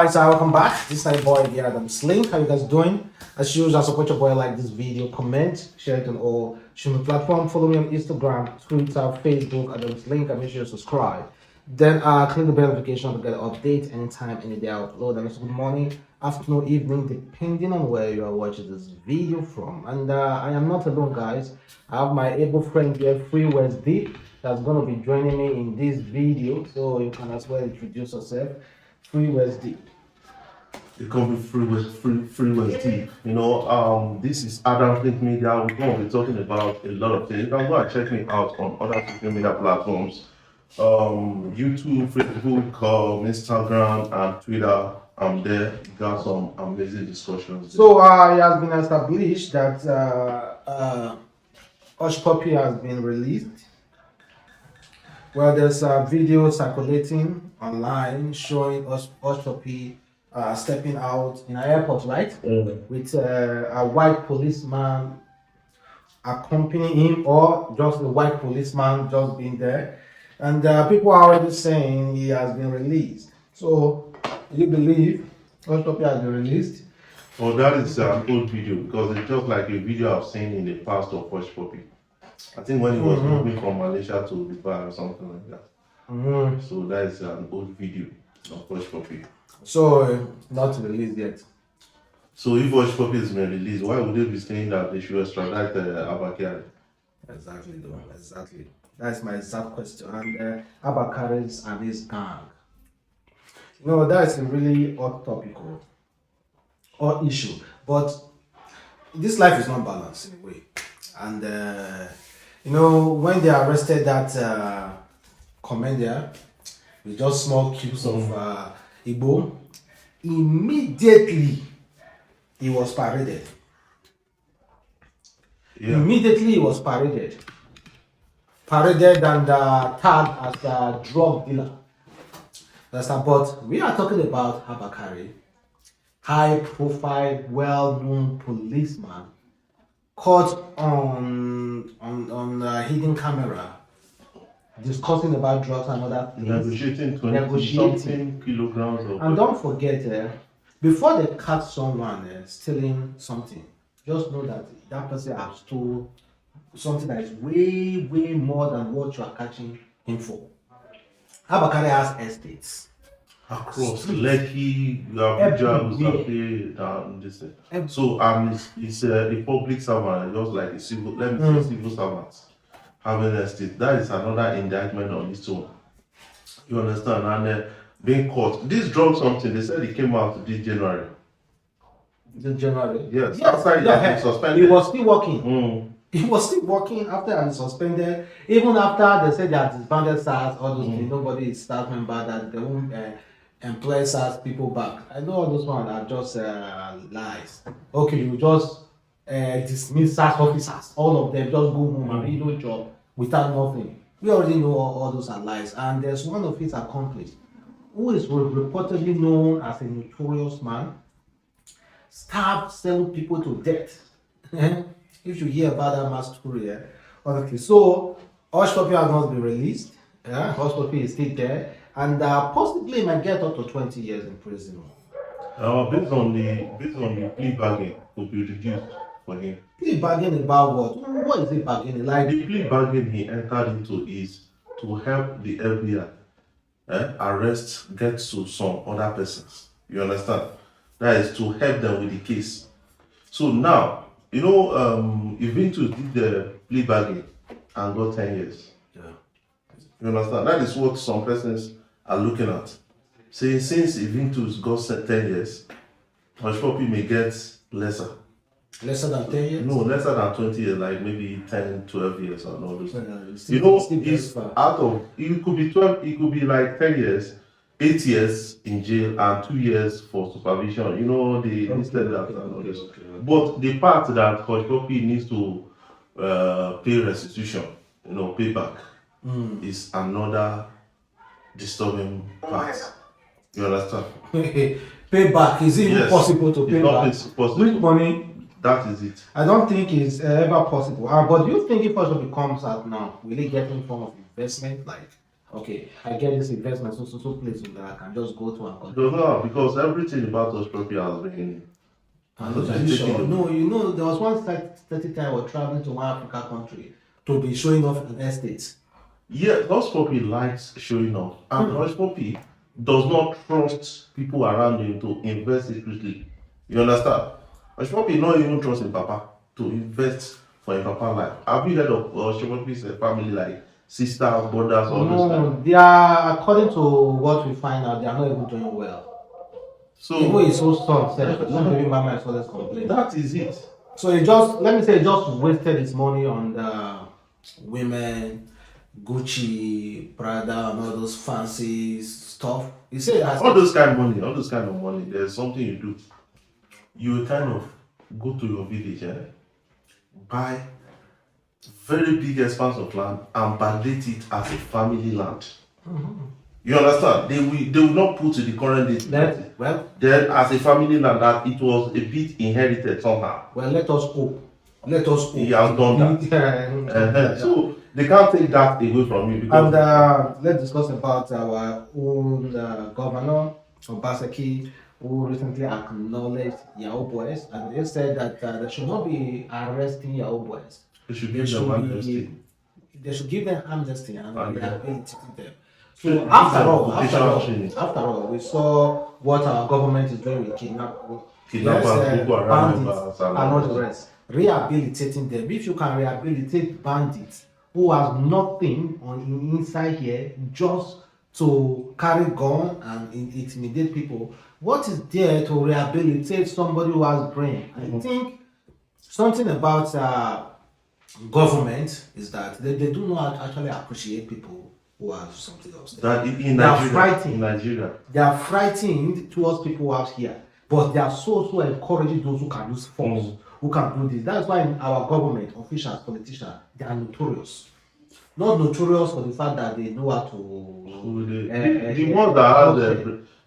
Alright, so welcome back. This is my boy here, Adamslink. How you guys doing? As usual, support your boy, like this video, comment, share it on all streaming platforms. Follow me on Instagram, Twitter, Facebook, Adamslink, and make sure you subscribe. Then click the bell notification to get an update anytime, any day I upload. And it's good morning, afternoon, evening, depending on where you are watching this video from. And I am not alone, guys. I have my able friend here, Free Wizkid, that's going to be joining me in this video. So you can as well introduce yourself. Free Wizkid. It can be free Wizkid. You know, this is Adamslinkmedia. We're going to be talking about a lot of things. You can go and check me out on other social media platforms. YouTube, Facebook, Instagram, and Twitter. I'm there. Got some amazing discussions. So it has been established that Hushpuppi has been released. Well, there's a video circulating online showing Hushpuppi stepping out in an airport, right? With a white policeman accompanying him, or just a white policeman just being there. And people are already saying he has been released. So, do you believe Hushpuppi has been released? Well, that is an old video because it's just like a video I've seen in the past of Hushpuppi. I think when he was moving from Malaysia to Dubai or something like that. So that is an old video of Hushpuppi. So, not released yet. So if Hushpuppi has been released, why would they be saying that they should extradite Abba Kyari? Exactly, though. Exactly. That's my exact question. And Abba Kyari and his gang. You know, that's a really hot topic or issue. But this life is not balanced in a way. And, you know, when they arrested that commander with just small cubes of Igbo, immediately he was paraded. Yeah. Immediately he was paraded. Paraded and tagged as a drug dealer. But we are talking about Abba Kyari, high profile, well-known policeman caught on hidden camera discussing about drugs and other things. Negotiating 20-something kilograms of. And don't forget, before they catch someone stealing something, just know that that person has stole something that is way, way more than what you are catching him for. Abba Kyari has estates Across Lekki, Abuja, this thing. So it's a public servant, just like a civil, let me say civil servant having estate. That is another indictment on its own. You understand? And being caught. This drug something, they said it came out this January. This January? Yes. After he had been suspended. He was still working. He was still working after he suspended. Even after they said they had disbanded SARS, all those things, nobody is staff member that they won't employ SARS people back. I know all those ones are just lies. Okay, you just dismiss SARS officers, all of them just go home and do no job without nothing. We already know all those are lies. And there's one of his accomplices who is reportedly known as a notorious man, stabbed 7 people to death. If you hear about that mass story, honestly. So, Hushpuppi has not been released. Hushpuppi is still there, and possibly might get up to 20 years in prison. Based on the plea bargain, will be reduced for him. Plea bargain about what? What is it bargaining like? The plea bargain he entered into is to help the FBI arrest, get to some other persons. You understand? That is to help them with the case. So now, you know, Juventus did the plea bargain and got 10 years. Yeah. You understand? That is what some persons are looking at. Saying since Juventus got 10 years, Hushpuppi may get lesser. Lesser than 10 years? No, lesser than 20 years, like maybe 10, 12 years or all those. You know, it's out of, it could be 12, it could be like 10 years, 8 years in jail and 2 years for supervision. You know, they listed that and all this. But the part that Hushpuppi needs to pay restitution, you know, pay back, is another disturbing part. You understand? Pay back. Is it even possible to pay back? Possible. With money? That is it. I don't think it's ever possible. But do you think if Hushpuppi comes out now, will he get any form of investment, like okay, I get this investment, so place that I can just go to and collect. No, because everything about Hushpuppi Are you sure? No, you know, there was one study time I was traveling to one African country to be showing off an estate. Yeah, Hushpuppi likes showing off, and Hushpuppi does not trust people around him to invest secretly. You understand? Hushpuppi not even trust his papa to invest for his papa life. Have you heard of Hushpuppi's family, like sisters, brothers, all those No, kind? they are, according to what we find out, they are not even doing well. So Even his own son said, some baby mama is always complaining. that is it. So he just, let me say, he just wasted his money on the women, Gucci, Prada, and all those fancy stuff. He said, All those kind of money, all those kind of money. There's something you do. You will kind of go to your village, buy very big expanse of land and validate it as a family land. You understand? They will not put to the current date. Then as a family land that it was a bit inherited somehow. Well, let us hope. Let us hope. He has done that. So they can't take that away from you. Because and let's discuss about our own governor, Obaseki, who recently acknowledged Yahoo boys, and they said that they should not be arresting Yahoo boys. they should give them amnesty. They should give them amnesty and rehabilitate them. So So after all, we saw what our government is doing with kidnappers, bandits, and all the rest. Rehabilitating them. If you can rehabilitate bandits who has nothing on inside here just to carry gun and intimidate people, what is there to rehabilitate somebody who has brain? I think something about government is that they do not actually appreciate people who have something else. That in Nigeria, they are frightened towards people out here, but they are so encouraging those who can use force, who can do this. That's why our government officials, politicians, they are notorious. Not notorious for the fact that they know how to.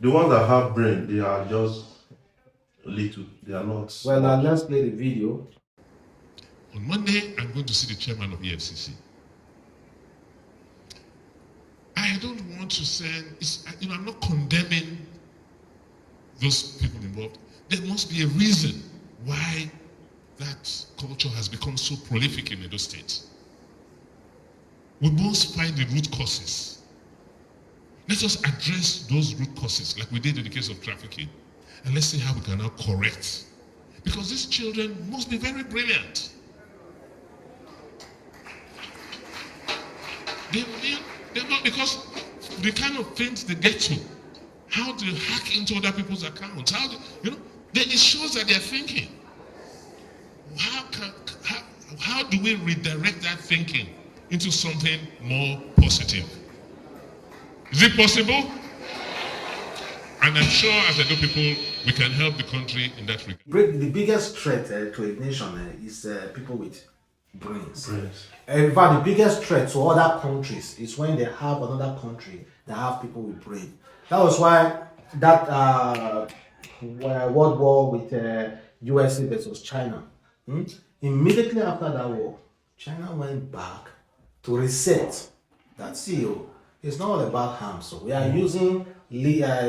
the ones that have brain, they are just little. They are not. Well, let's play the video. On Monday, I'm going to see the chairman of EFCC. I don't want to send, I'm not condemning those people involved. There must be a reason why that culture has become so prolific in Edo State. We must find the root causes. Let us address those root causes like we did in the case of trafficking, and let's see how we can now correct. Because these children must be very brilliant. They're not, because the kind of things they get to, how to hack into other people's accounts, it shows that they're thinking. How do we redirect that thinking into something more positive? Is it possible? And I'm sure as Edo people, we can help the country in that regard. The biggest threat to a nation is people with brains. In fact, the biggest threat to other countries is when they have another country that have people with brain. That was why that world war with USA versus China. Immediately after that war, China went back to reset that CEO. It's not all about harm. So we are using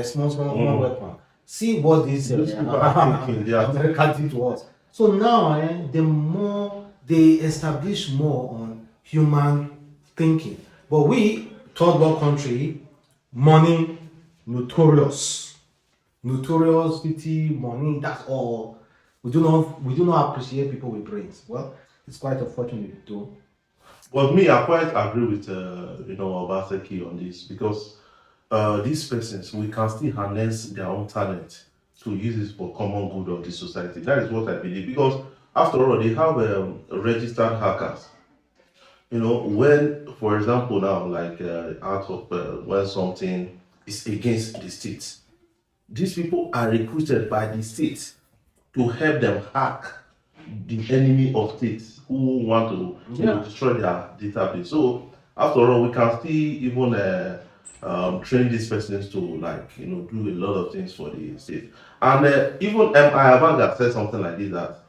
small weapon. See what this America did to us. So now, the more they establish more on human thinking. But we, third world country, money, notorious. Notoriosity, money, that's all. We do not appreciate people with brains. Well, it's quite unfortunate though. But me, I quite agree with Obaseki on this, because these persons, we can still harness their own talent to use it for common good of the society. That is what I believe, because after all, they have registered hackers. When, for example, now, like out of when something is against the state, these people are recruited by the state to help them hack the enemy of states who want to destroy their database. So after all, we can still even train these persons to do a lot of things for the state. And even Abba said something like this, that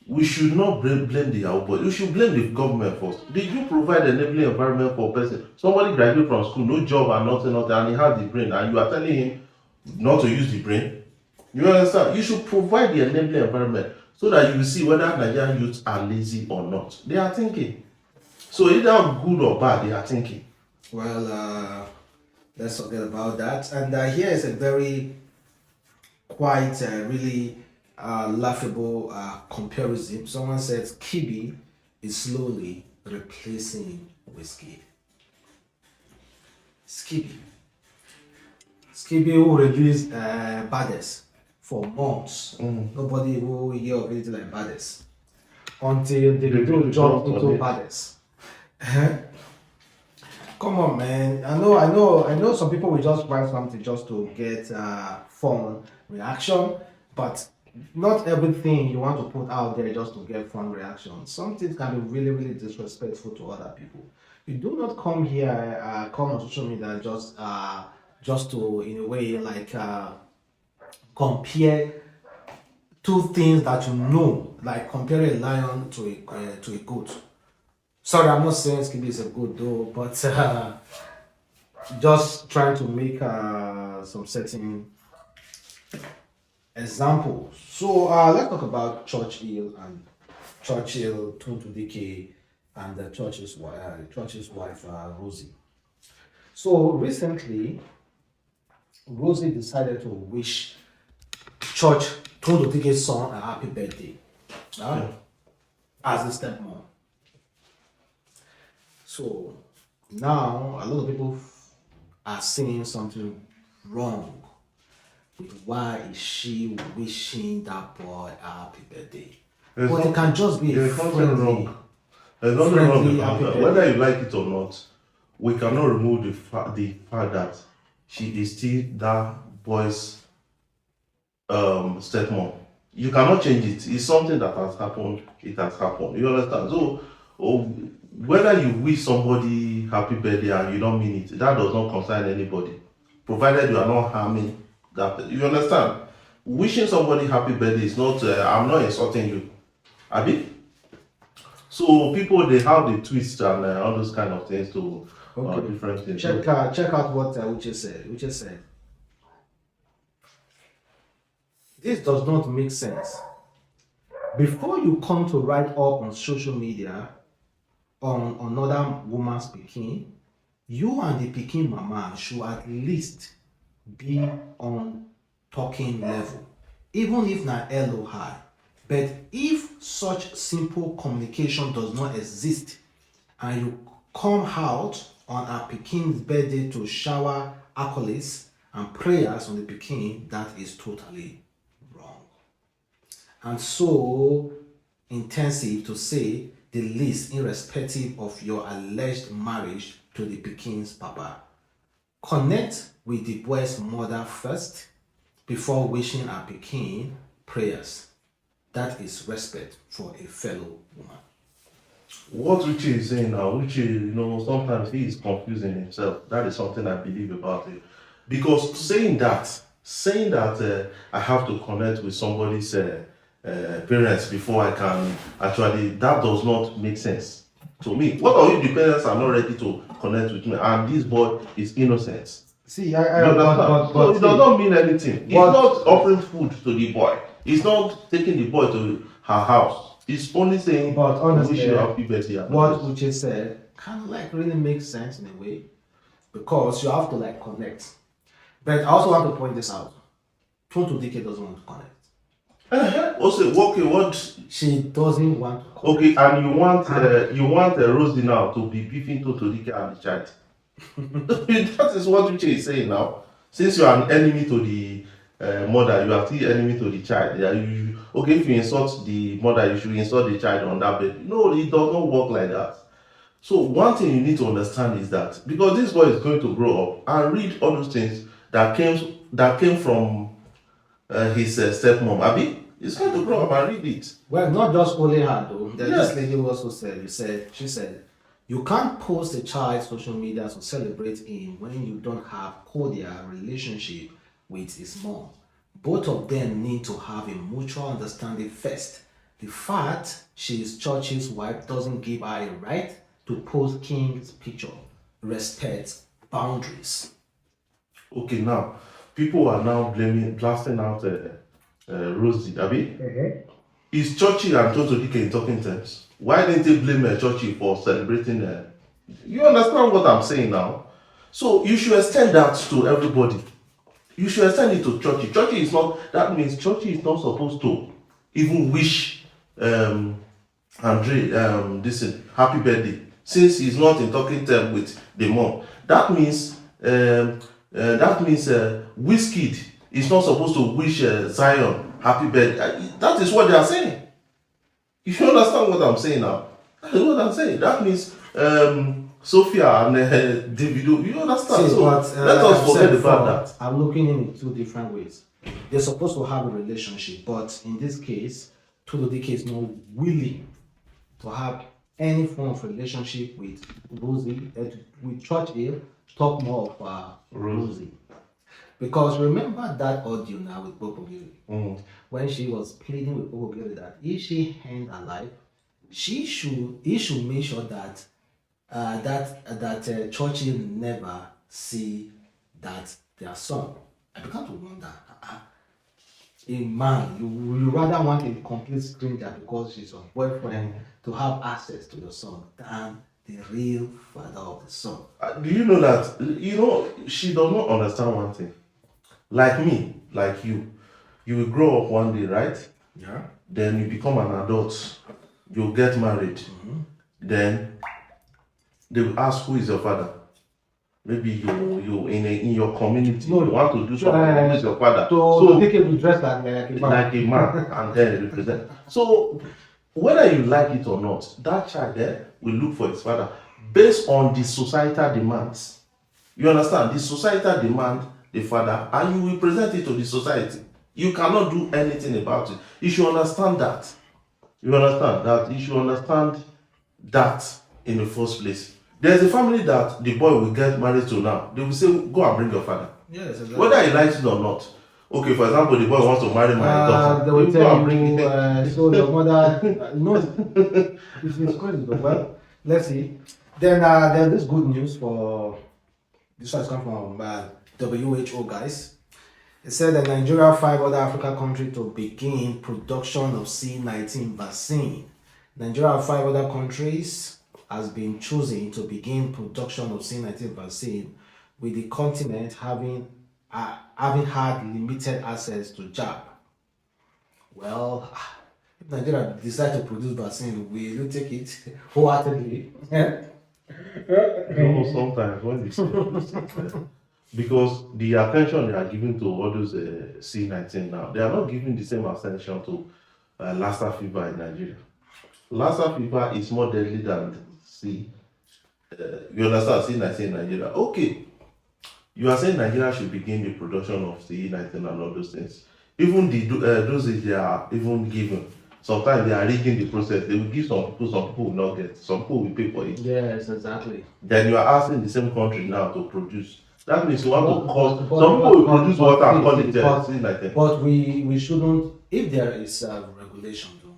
we should not blame the Yahoo boy. We should blame the government first. Did you provide enabling environment for a person? Somebody graduated from school, no job and nothing, and he has the brain, and you are telling him not to use the brain? You understand? You should provide the enabling environment so that you will see whether Nigerian youths are lazy or not. They are thinking. So either good or bad, they are thinking. Well, let's forget about that. And here is a very quite really laughable comparison. Someone said Skiibii is slowly replacing Wizkid. Skiibii. Skiibii who released Baddest for months. Nobody will hear of anything like Baddest until they do jump into Baddest. Come on, man. I know some people will just write something just to get fun reaction, but not everything you want to put out there just to get fun reaction. Some things can be really, really disrespectful to other people. You do not come here, come on social media just to, in a way, like compare two things that you know, like compare a lion to a goat. Sorry, I'm not saying Skiibii is a good though, but just trying to make some certain examples. So let's talk about Churchill, Tonto Dikeh, and Churchill's wife, Rosie. So recently, Rosie decided to wish Tonto Dikeh's son a happy birthday as a stepmom. So now a lot of people are saying something wrong with why is she wishing that boy a happy birthday. But it can just be a friendly, wrong. There's nothing wrong about happy that. birthday. Whether you like it or not, we cannot remove the fact that she is still that boy's stepmom. You cannot change it. It's something that has happened. It has happened. You understand? So, whether you wish somebody happy birthday and you don't mean it, that does not concern anybody, provided you are not harming that. You understand? Wishing somebody happy birthday is not. I'm not insulting you, Abi. So people they have the twist and all those kind of things to different things. Check out what Uche said. Uche said, this does not make sense. Before you come to write up on social media on another woman's pikin, you and the pikin mama should at least be on talking level, even if not hello hi. But if such simple communication does not exist and you come out on a pikin's birthday to shower accolades and prayers on the pikin, that is totally wrong. And so intensive to say the least, irrespective of your alleged marriage to the pikin's papa. Connect with the boy's mother first before wishing a pikin prayers. That is respect for a fellow woman. What Richie is saying now, Richie, sometimes he is confusing himself. That is something I believe about it. Because saying that I have to connect with somebody's parents before I can actually, that does not make sense to me. What are if the parents are not ready to connect with me and this boy is innocent? See, so it does not mean anything. He's not offering food to the boy. He's not taking the boy to her house. He's only saying, but honestly, wish you happy birthday. What Uche said kind of really makes sense in a way, because you have to connect. But I also want to point this out. Tonto Dikeh doesn't want to connect. Also, okay, what? She doesn't want to connect. Okay, and you want Rosie now to be beefing Tonto Dikeh and the child. That is what Uche is saying now. Since you are an enemy to the mother, you are still enemy to the child. Okay, if you insult the mother, you should insult the child on that bed. No, it does not work like that. So one thing you need to understand is that because this boy is going to grow up and read all those things that came from his stepmom, Abi, he's going to grow up and read it. Well, not just only her though. This lady also said, she said, you can't post a child's social media to celebrate him when you don't have cordial relationship with his mom. Both of them need to have a mutual understanding first The fact she is Churchill's wife doesn't give her a right to post King's picture. Respect boundaries. Okay, now people are now blasting out Rosie. Abi, is Churchill and Tonto Dikeh in talking terms? Why didn't they blame Churchill for celebrating? You understand what I'm saying now? So you should extend that to everybody. You should extend it to Churchill. Churchill is not. That means Churchill is not supposed to even wish Andre happy birthday, since he's not in talking term with the mom. That means Wizkid is not supposed to wish Zion happy birthday. That is what they are saying. You should understand what I'm saying now. That is what I'm saying. That means Sophia and Davido. You understand? See, so but, let us forget about that. I'm looking in two different ways. They're supposed to have a relationship, but in this case, Tonto Dikeh is not willing to have any form of relationship with Rosie, with Churchill. Talk more of Rosie. Because remember that audio now with Bobo Giri, when she was pleading with Bobo Giri that if she end her life, he should make sure that Churchill never see that their son. I began to wonder, a man, you rather want a complete stranger because she's your boyfriend to have access to your son than the real father of the son. Do you know that? She does not understand one thing. Like me, like you will grow up one day, right? Yeah. Then you become an adult. You'll get married. Then they will ask, who is your father? Maybe you in your community, you want to do something. Who is your father? So they can dress like a man and then represent. So whether you like it or not, that child there will look for his father based on the societal demands. You understand? The societal demand the father, and you will present it to the society. You cannot do anything about it. You should understand that. You understand that? You should understand that in the first place. There's a family that the boy will get married to now. They will say, go and bring your father. Yes, exactly. Whether he likes it or not. Okay, for example, the boy wants to marry my daughter. They will tell you, so your mother, it's crazy, but well, let's see. Then there's this good news for, this has come from WHO, guys. It said that Nigeria and 5 other African countries to begin production of C-19 vaccine. Nigeria and 5 other countries has been chosen to begin production of C-19 vaccine, with the continent having had limited access to jab. Well, if Nigeria decide to produce vaccine, will you take it wholeheartedly? Sometimes when they because the attention they are giving to all those C-19 now, they are not giving the same attention to Lassa fever in Nigeria. Lassa fever is more deadly than you understand, C-19 in Nigeria. Okay, you are saying Nigeria should begin the production of C-19 and all those things. Even the doses they are even given, sometimes they are rigging the process. They will give some people will not get, some people will pay for it. Yes, exactly. Then you are asking the same country now to produce. That means you want to cause. Some people will produce water and call it C-19. But we shouldn't, if there is regulation though,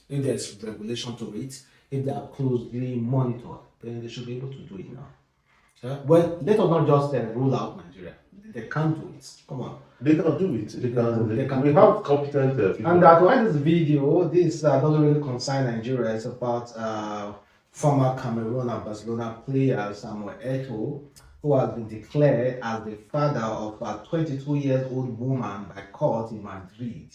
if there's regulation to it, if they are closely monitored, then they should be able to do it now. Well, let us not just rule out Nigeria. They can't do it. Come on. They can do it. They can. We have competent people. And that's why this video, this doesn't really concern Nigeria. It's about former Cameroon and Barcelona player Samuel Eto'o, who has been declared as the father of a 22-year-old woman by court in Madrid.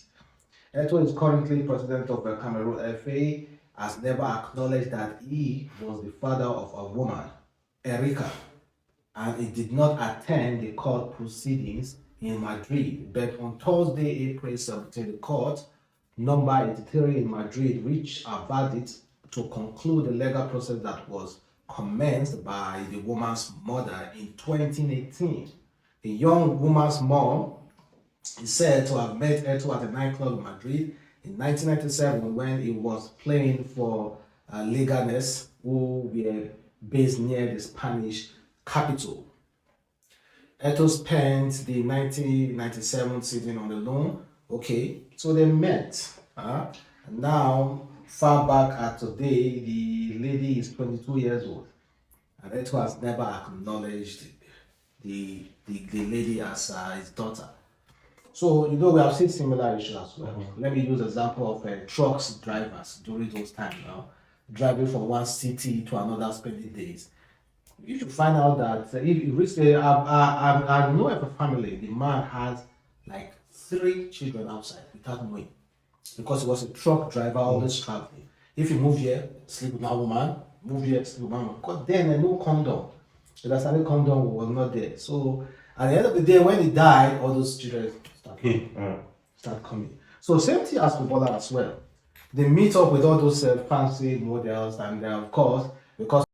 Eto'o is currently president of the Cameroon FA, has never acknowledged that he was the father of a woman, Erica, and he did not attend the court proceedings in Madrid. But on Thursday, April 17, the court, number 83 in Madrid, reached a verdict to conclude the legal process that was commenced by the woman's mother in 2018. The young woman's mom is said to have met Eto'o at a nightclub in Madrid in 1997 when he was playing for Leganes, who were based near the Spanish capital. Eto'o spent the 1997 season on the loan. Okay, so they met. And now, far back at today, the lady is 22 years old. And Eto'o has never acknowledged the lady as his daughter. So, we have seen similar issues as well. Let me use example of trucks drivers during those times now, driving from one city to another, spending days. You should find out that if you reach I know of a family, the man has like 3 children outside without knowing, because he was a truck driver, always traveling. If you move here, sleep with one woman, move here, sleep with one woman. Because then no condom. So that's how the condom was not there. So at the end of the day, when he died, all those children start coming. So same thing as footballer as well. They meet up with all those fancy models, and of course, because